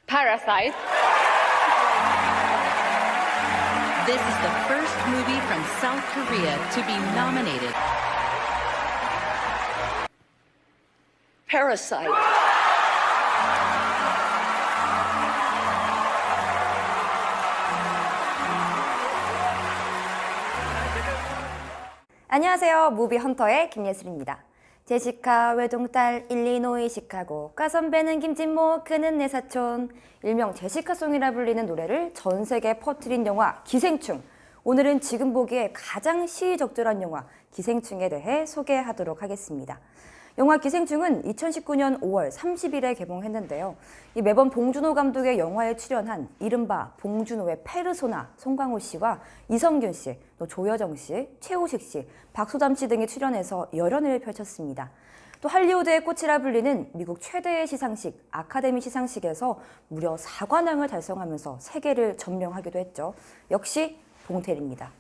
Parasite. This is the first movie from South Korea to be nominated. Parasite. 안녕하세요. 무비 헌터의 김예슬입니다. 제시카 외동딸 일리노이 시카고 과선배는 김진모 그는 내 사촌 일명 제시카송이라 불리는 노래를 전 세계에 퍼뜨린 영화 기생충. 오늘은 지금 보기에 가장 시의적절한 영화 기생충에 대해 소개하도록 하겠습니다. 영화 기생충은 2019년 5월 30일에 개봉했는데요. 매번 봉준호 감독의 영화에 출연한 이른바 봉준호의 페르소나 송강호 씨와 이성균 씨, 또 조여정 씨, 최우식 씨, 박소담 씨 등이 출연해서 열연을 펼쳤습니다. 또 할리우드의 꽃이라 불리는 미국 최대의 시상식 아카데미 시상식에서 무려 4관왕을 달성하면서 세계를 점령하기도 했죠. 역시 봉태리입니다.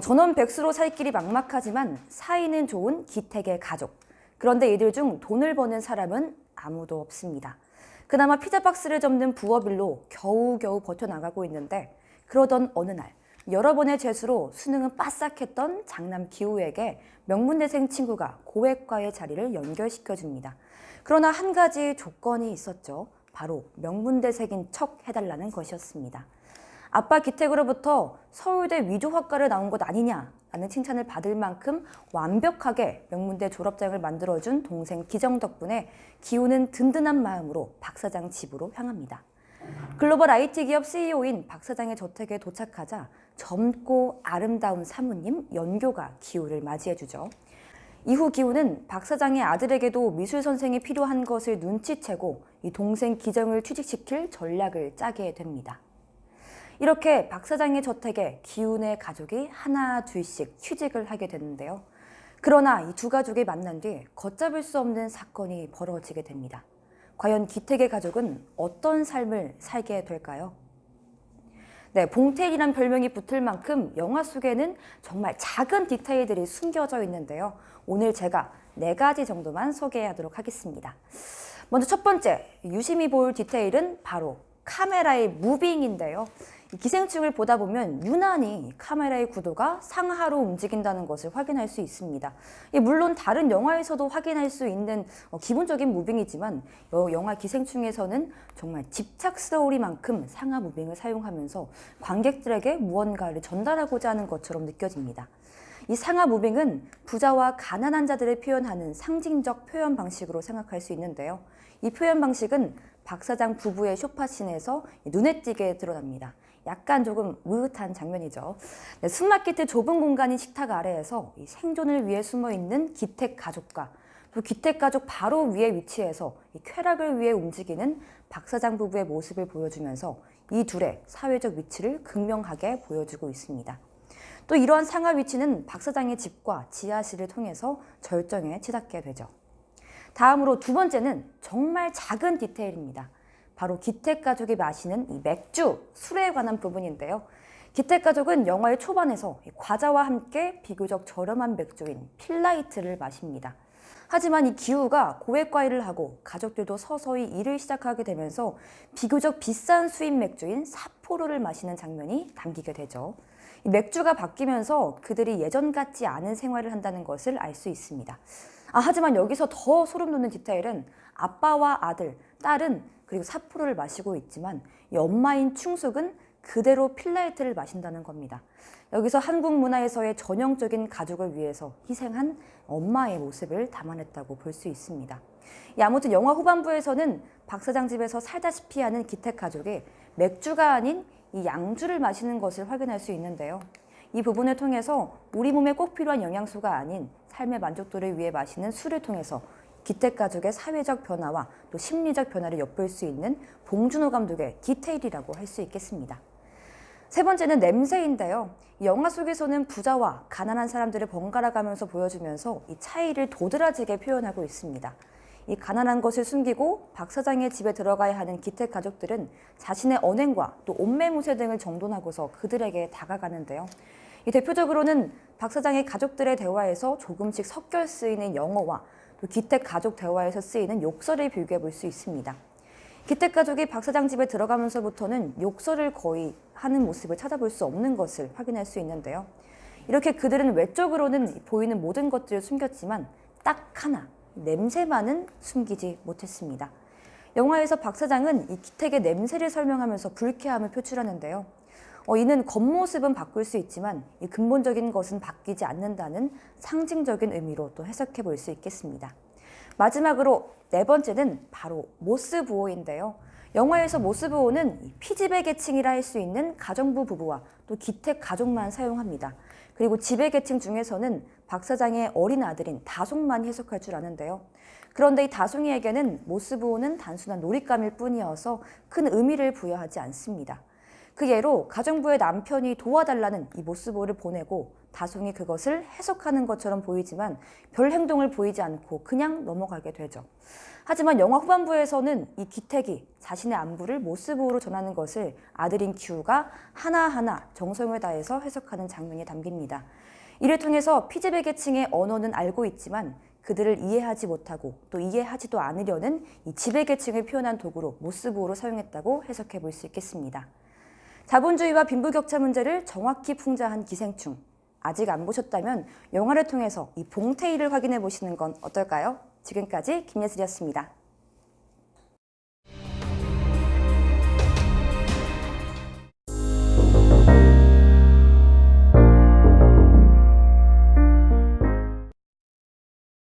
전원 백수로 살 길이 막막하지만 사이는 좋은 기택의 가족. 그런데 이들 중 돈을 버는 사람은 아무도 없습니다. 그나마 피자박스를 접는 부업일로 겨우겨우 버텨나가고 있는데 그러던 어느 날 여러 번의 재수로 수능은 빠삭했던 장남 기우에게 명문대생 친구가 고액과의 자리를 연결시켜줍니다. 그러나 한 가지 조건이 있었죠. 바로 명문대생인 척 해달라는 것이었습니다. 아빠 기택으로부터 서울대 위조학과를 나온 것 아니냐라는 칭찬을 받을 만큼 완벽하게 명문대 졸업장을 만들어준 동생 기정 덕분에 기우는 든든한 마음으로 박 사장 집으로 향합니다. 글로벌 IT 기업 CEO인 박 사장의 저택에 도착하자 젊고 아름다운 사모님 연교가 기우를 맞이해주죠. 이후 기우는 박 사장의 아들에게도 미술 선생이 필요한 것을 눈치채고 이 동생 기정을 취직시킬 전략을 짜게 됩니다. 이렇게 박 사장의 저택에 기훈의 가족이 하나 둘씩 취직을 하게 되는데요. 그러나 이 두 가족이 만난 뒤 걷잡을 수 없는 사건이 벌어지게 됩니다. 과연 기택의 가족은 어떤 삶을 살게 될까요? 네, 봉태일이란 별명이 붙을 만큼 영화 속에는 정말 작은 디테일들이 숨겨져 있는데요. 오늘 제가 4가지 정도만 소개하도록 하겠습니다. 먼저 첫 번째, 유심히 볼 디테일은 바로 카메라의 무빙인데요. 기생충을 보다 보면 유난히 카메라의 구도가 상하로 움직인다는 것을 확인할 수 있습니다. 물론 다른 영화에서도 확인할 수 있는 기본적인 무빙이지만 영화 기생충에서는 정말 집착스러우리만큼 상하 무빙을 사용하면서 관객들에게 무언가를 전달하고자 하는 것처럼 느껴집니다. 이 상하 무빙은 부자와 가난한 자들을 표현하는 상징적 표현 방식으로 생각할 수 있는데요. 이 표현 방식은 박 사장 부부의 쇼파씬에서 눈에 띄게 드러납니다. 약간 조금 으릇한 장면이죠. 네, 숨막히듯 좁은 공간인 식탁 아래에서 이 생존을 위해 숨어있는 기택 가족과 또 기택 가족 바로 위에 위치해서 이 쾌락을 위해 움직이는 박 사장 부부의 모습을 보여주면서 이 둘의 사회적 위치를 극명하게 보여주고 있습니다. 또 이러한 상하 위치는 박 사장의 집과 지하실을 통해서 절정에 치닫게 되죠. 다음으로 두 번째는 정말 작은 디테일입니다. 바로 기택 가족이 마시는 이 맥주, 술에 관한 부분인데요. 기택 가족은 영화의 초반에서 과자와 함께 비교적 저렴한 맥주인 필라이트를 마십니다. 하지만 이 기우가 고액 과일을 하고 가족들도 서서히 일을 시작하게 되면서 비교적 비싼 수입 맥주인 사포로를 마시는 장면이 담기게 되죠. 이 맥주가 바뀌면서 그들이 예전 같지 않은 생활을 한다는 것을 알 수 있습니다. 하지만 여기서 더 소름 돋는 디테일은 아빠와 아들, 딸은 그리고 사포로를 마시고 있지만 이 엄마인 충숙은 그대로 필라이트를 마신다는 겁니다. 여기서 한국 문화에서의 전형적인 가족을 위해서 희생한 엄마의 모습을 담아냈다고 볼 수 있습니다. 아무튼 영화 후반부에서는 박 사장 집에서 살다시피 하는 기택 가족이 맥주가 아닌 이 양주를 마시는 것을 확인할 수 있는데요. 이 부분을 통해서 우리 몸에 꼭 필요한 영양소가 아닌 삶의 만족도를 위해 마시는 술을 통해서 기택 가족의 사회적 변화와 또 심리적 변화를 엿볼 수 있는 봉준호 감독의 디테일이라고 할 수 있겠습니다. 세 번째는 냄새인데요. 이 영화 속에서는 부자와 가난한 사람들을 번갈아 가면서 보여주면서 이 차이를 도드라지게 표현하고 있습니다. 이 가난한 것을 숨기고 박 사장의 집에 들어가야 하는 기택 가족들은 자신의 언행과 또 옷매무새 등을 정돈하고서 그들에게 다가가는데요. 이 대표적으로는 박 사장의 가족들의 대화에서 조금씩 섞여 쓰이는 영어와 또 기택 가족 대화에서 쓰이는 욕설을 비교해 볼 수 있습니다. 기택 가족이 박 사장 집에 들어가면서부터는 욕설을 거의 하는 모습을 찾아볼 수 없는 것을 확인할 수 있는데요. 이렇게 그들은 외적으로는 보이는 모든 것들을 숨겼지만 딱 하나, 냄새만은 숨기지 못했습니다. 영화에서 박 사장은 이 기택의 냄새를 설명하면서 불쾌함을 표출하는데요. 이는 겉모습은 바꿀 수 있지만 이 근본적인 것은 바뀌지 않는다는 상징적인 의미로 또 해석해 볼 수 있겠습니다. 마지막으로 네 번째는 바로 모스부호인데요. 영화에서 모스부호는 피지배 계층이라 할 수 있는 가정부 부부와 또 기택 가족만 사용합니다. 그리고 지배 계층 중에서는 박 사장의 어린 아들인 다송만 해석할 줄 아는데요. 그런데 이 다송이에게는 모스부호는 단순한 놀잇감일 뿐이어서 큰 의미를 부여하지 않습니다. 그 예로 가정부의 남편이 도와달라는 이 모스부호를 보내고 다송이 그것을 해석하는 것처럼 보이지만 별 행동을 보이지 않고 그냥 넘어가게 되죠. 하지만 영화 후반부에서는 이 기택이 자신의 안부를 모스부호로 전하는 것을 아들인 규가 하나하나 정성을 다해서 해석하는 장면이 담깁니다. 이를 통해서 피지배 계층의 언어는 알고 있지만 그들을 이해하지 못하고 또 이해하지도 않으려는 이 지배 계층을 표현한 도구로 모스부호로 사용했다고 해석해 볼 수 있겠습니다. 자본주의와 빈부격차 문제를 정확히 풍자한 기생충. 아직 안 보셨다면 영화를 통해서 이 봉태일을 확인해 보시는 건 어떨까요? 지금까지 김예슬이었습니다.